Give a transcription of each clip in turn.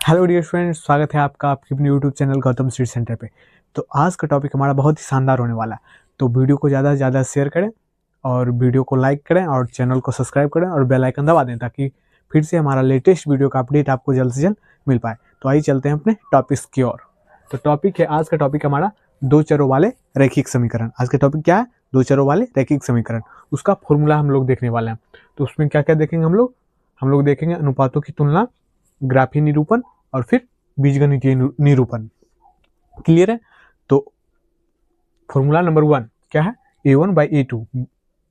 Hello dear friends, स्वागत है आपका आपके अपने YouTube channel Gautam street centre पे। तो आज का टॉपिक हमारा बहुत ही शानदार होने वाला है। तो वीडियो को ज़्यादा से ज़्यादा शेयर करें और वीडियो को लाइक करें और चैनल को सब्सक्राइब करें और बेल आइकन दबा दें ताकि फिर से हमारा लेटेस्ट वीडियो का अपडेट आपको जल्द से जल्द मिल पाए। तो आइए चलते हैं अपने टॉपिक्स की ओर। तो टॉपिक है, आज का टॉपिक हमारा दो चरों वाले रैखिक समीकरण। आज का टॉपिक क्या है? दो चरों वाले रैखिक समीकरण। उसका फॉर्मूला हम लोग देखने वाले हैं। तो उसमें क्या क्या देखेंगे हम लोग देखेंगे अनुपातों की तुलना, ग्राफी निरूपण और फिर बीजगणितीय निरूपण। क्लियर है? तो फॉर्मूला नंबर 1 क्या है? a1/a2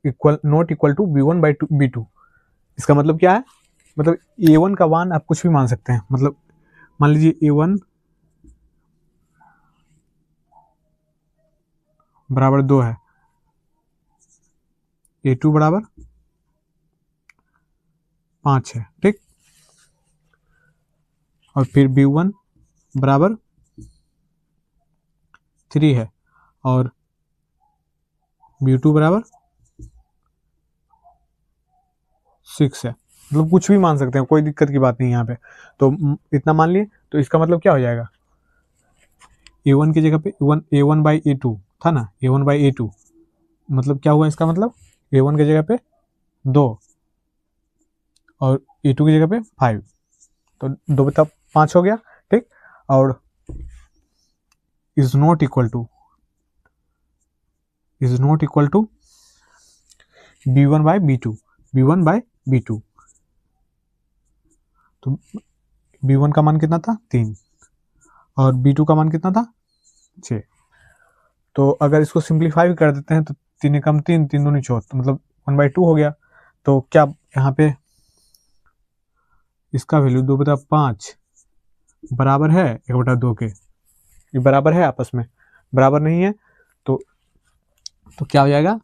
equal not equal to b1/b2। इसका मतलब क्या है? मतलब a1 का मान आप कुछ भी मान सकते हैं। मतलब मान लीजिए a1 बराबर 2 है, a2 बराबर 5 है, ठीक। और फिर b1 बराबर 3 है और b2 बराबर 6 है। मतलब कुछ भी मान सकते हैं, कोई दिक्कत की बात नहीं यहाँ पे। तो इतना मान लिए। तो इसका मतलब क्या हो जाएगा? a1 की जगह पे a1/a2 था ना, a1/a2 मतलब क्या हुआ? इसका मतलब a1 की जगह पे 2 और a2 की जगह पे 5, तो 2/5 हो गया, ठीक। और is not equal to b1/b2। तो b1 का मान कितना था? 3 और b2 का मान कितना था? 6। तो अगर इसको सिंप्लीफाई कर देते हैं तो 3 एकम 3, 3 दूनी 4, तो मतलब 1/2 हो गया। तो क्या यहाँ पे इसका वैल्यू 2/5 बराबर है 1/2 के? ये बराबर है आपस में? बराबर नहीं है। तो क्या हो जाएगा?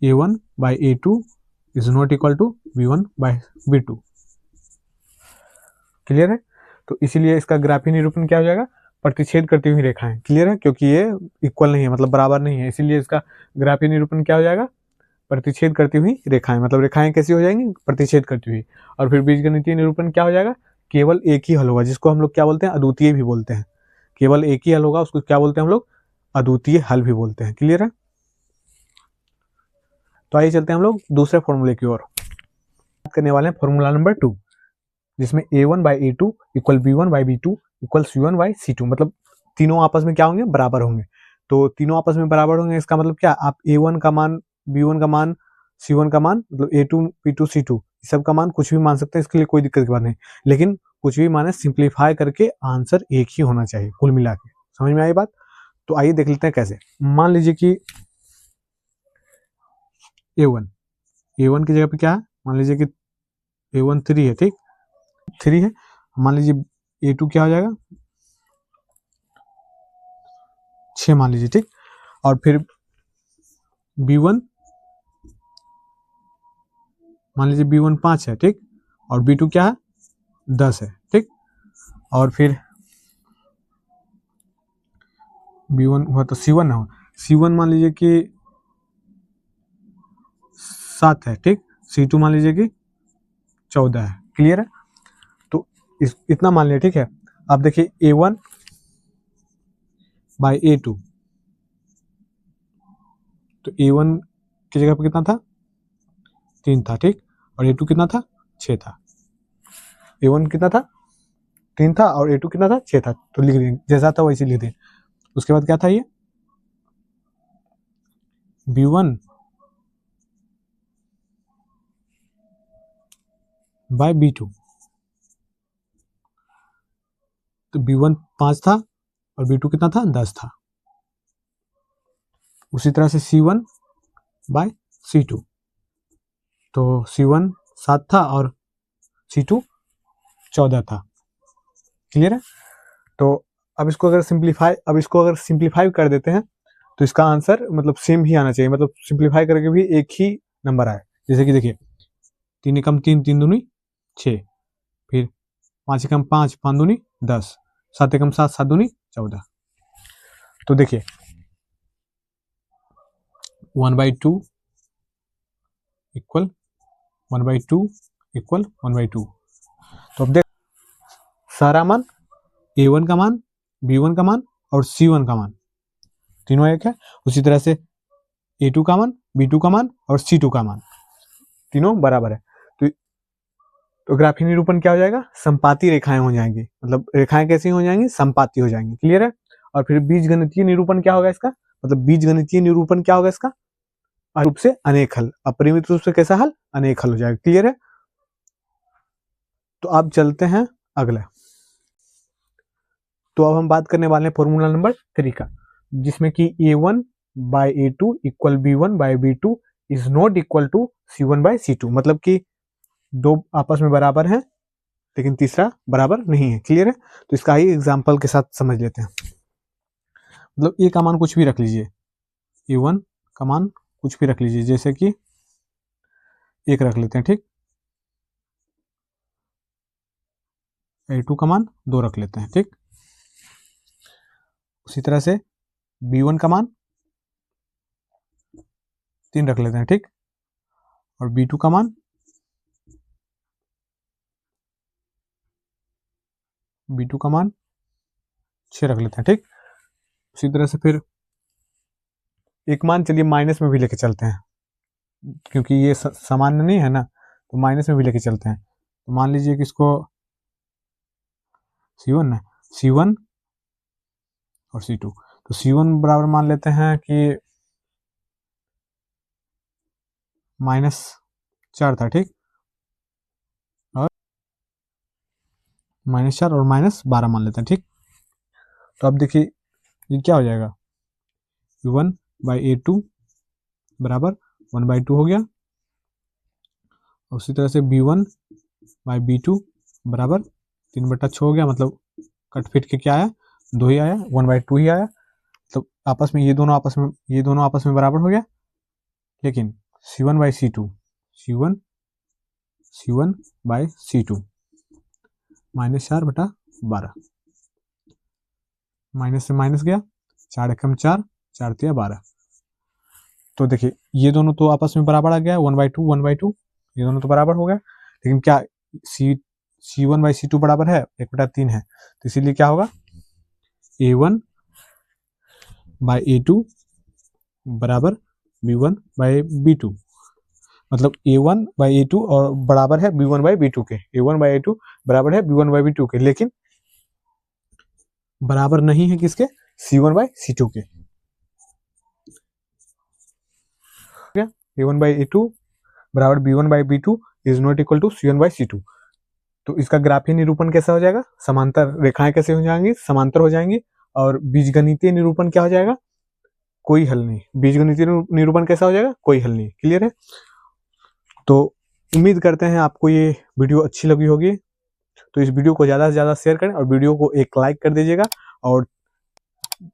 a1/a2 is not equal to b1/b2। Clear है? तो इसीलिए इसका ग्राफी निरूपण क्या हो जाएगा? प्रतिच्छेद करती हुई रेखाएं। क्लियर है? क्योंकि ये इक्वल नहीं है, मतलब बराबर नहीं है, इसीलिए इसका ग्राफी निरूपण क्या हो जाएगा? प्रतिच्छेद करती हुई रेखाएं। मतलब रेखाएं कैसी हो जाएंगी? प्रतिच्छेद करती हुई। और फिर बीजगणितीय निरूपण क्या हो जाएगा? केवल एक ही हल होगा, जिसको हम लोग क्या बोलते हैं? अद्वितीय भी बोलते हैं। केवल एक ही हल होगा, उसको क्या बोलते हैं हम लोग? अद्वितीय हल भी बोलते हैं। क्लियर है? तो आइए चलते हैं हम लोग दूसरे फॉर्मूले की ओर। बात करने वाले हैं फॉर्मूला नंबर 2, जिसमें a1/a2 equal b1/b2 equal c1/c2। मतलब तीनों आपस में क्या होंगे? बराबर होंगे। तो तीनों आपस में बराबर होंगे, इसका मतलब क्या? आप a1 का मान, b1 का मान, c1 का मान, मतलब a2 b2 c2 सब का मान कुछ भी मान सकते हैं, इसके लिए कोई दिक्कत की बात नहीं। लेकिन कुछ भी माने सिंप्लीफाई करके आंसर एक ही होना चाहिए कुल मिला के। समझ में आई बात? तो आइए देख लेते हैं कैसे। मान लीजिए कि a1 की जगह पे क्या है? मान लीजिए कि a1 3 है, ठीक, 3 है। मान लीजिए a2 क्या हो जाएगा? 6 मान लीजिए, ठीक। और फिर b1 मान लीजिए b1 5 है, ठीक। और b2 क्या है? 10 है, ठीक। और फिर b1 हुआ तो c1 हो, c1 मान लीजिए कि 7 है, ठीक। c2 मान लीजिए कि 14 है। क्लियर है? तो इतना मान लिया, ठीक है। अब देखिए a1/a2, तो a1 की जगह पे कितना था? 3 था, ठीक। और a2 कितना था? 6 था। a1 कितना था? 3 था और a2 कितना था? 6 था। तो लिख देंगे, जैसा था वैसे लिख दें। उसके बाद क्या था? ये b1/b2। तो b1 5 था और b2 कितना था? 10 था। उसी तरह से c1/c2, तो c1 7 था और c2 14 था। क्लियर है? तो अब इसको अगर सिंप्लीफाई कर देते हैं तो इसका आंसर मतलब सेम ही आना चाहिए। मतलब सिंप्लीफाई करके भी एक ही नंबर आए। जैसे कि देखिए 3 एकम 3, 3 दूनी 6, फिर 5 एकम 5, 5 दूनी 10, 7 एकम 7, 7 दूनी 14। तो देखिए 1/2 इक्वल 1/2 इक्वल 1/2। तो अब देख सारा मान A1 का मान, B1 का मान और C1 का मान, तीनों एक है। उसी तरह से A2 का मान, B2 का मान और C2 का मान, तीनों बराबर है। तो ग्राफीय निरूपण क्या हो जाएगा? संपाती रेखाएं हो जाएंगी। मतलब रेखाएं कैसी हो जाएंगी? संपाती हो जाएंगी। क्लियर है? और फिर बीजगणितीय निरूपण क्या होगा इसका? मतलब बीजगणितीय निरूपण क्या होगा इसका? रूप से अनेक हल, अपरिमित रूप से कैसा हल? अनेक हल हो जाएगा। क्लियर है? तो अब चलते हैं अगला। तो अब हम बात करने वाले हैं फॉर्मूला नंबर 3 का, जिसमें कि A1 by A2 equal B1 by B2 is not equal to C1 by C2। मतलब कि दो आपस में बराबर हैं लेकिन तीसरा बराबर नहीं है। क्लियर है? तो इसका ही एग्जाम्पल के साथ समझ लेते हैं। मतलब ए का मान कुछ भी रख लीजिए, A1 का मान कुछ भी रख लीजिए, जैसे कि 1 रख लेते हैं, ठीक। A2 का मान 2 रख लेते हैं, ठीक। उसी तरह से B1 का मान 3 रख लेते हैं, ठीक। और B2 का मान का मान 6 रख लेते हैं, ठीक। उसी तरह से फिर एक मान चलिए माइनस में भी लेके चलते हैं, क्योंकि ये सामान्य नहीं है ना, तो माइनस में भी लेके चलते हैं। तो मान लीजिए कि इसको C1 है, C1 और C2। तो C1 बराबर मान लेते हैं कि -4 था, ठीक। और -4 और -12 मान लेते हैं, ठीक। तो अब देखिए ये क्या हो जाएगा? A1 बाई A2 बराबर 1/2 हो गया। उसी तरह से B1 बाई B2 बराबर 3/6 हो गया। मतलब कट फिट के क्या आया? 2 ही आया, 1/2 ही आया। तो आपस में ये दोनों आपस में बराबर हो गया। लेकिन C1 by C2, C1 by C2 -4/12, minus से माइनस गया, 4 एकम 4, 4 तिया 12। तो देखिए ये दोनों तो आपस में बराबर आ गया, 1/2, ये दोनों तो बराबर हो गया। लेकिन क्या C1 बाई C2 बराबर है? 1/3 है। तो इसीलिए क्या होगा? A1 बाई A2 बराबर B1 बाई B2। मतलब A1 बाई A2 और बराबर है B1 बाई B2 के। A1 बाई A2 बराबर है B1 बाई B2 के, लेकिन बराबर नहीं है किसके? C1 बाई C2 के। A1 बाई A2 बराबर B1 by B2 is not equal to C1 by C2। तो इसका ग्राफीय निरूपण कैसा हो जाएगा? समांतर रेखाएं कैसे हो जाएंगी? समांतर हो जाएंगी। और बीजगणितीय निरूपण क्या हो जाएगा? कोई हल नहीं। बीजगणितीय निरूपण कैसा हो जाएगा? कोई हल नहीं। क्लियर है? तो उम्मीद करते हैं आपको ये वीडियो अच्छी लगी होगी। तो इस वीडियो को ज़्यादा से ज़्यादा शेयर करें और वीडियो को एक लाइक कर दीजिएगा और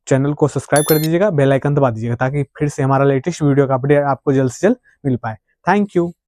चैनल को सब्सक्राइब कर दीजिएगा, बेल आइकन दबा दीजिएगा, ताकि फिर से हमारा लेटेस्ट वीडियो का अपडेट आपको जल्द से जल्द मिल पाए। Thank you.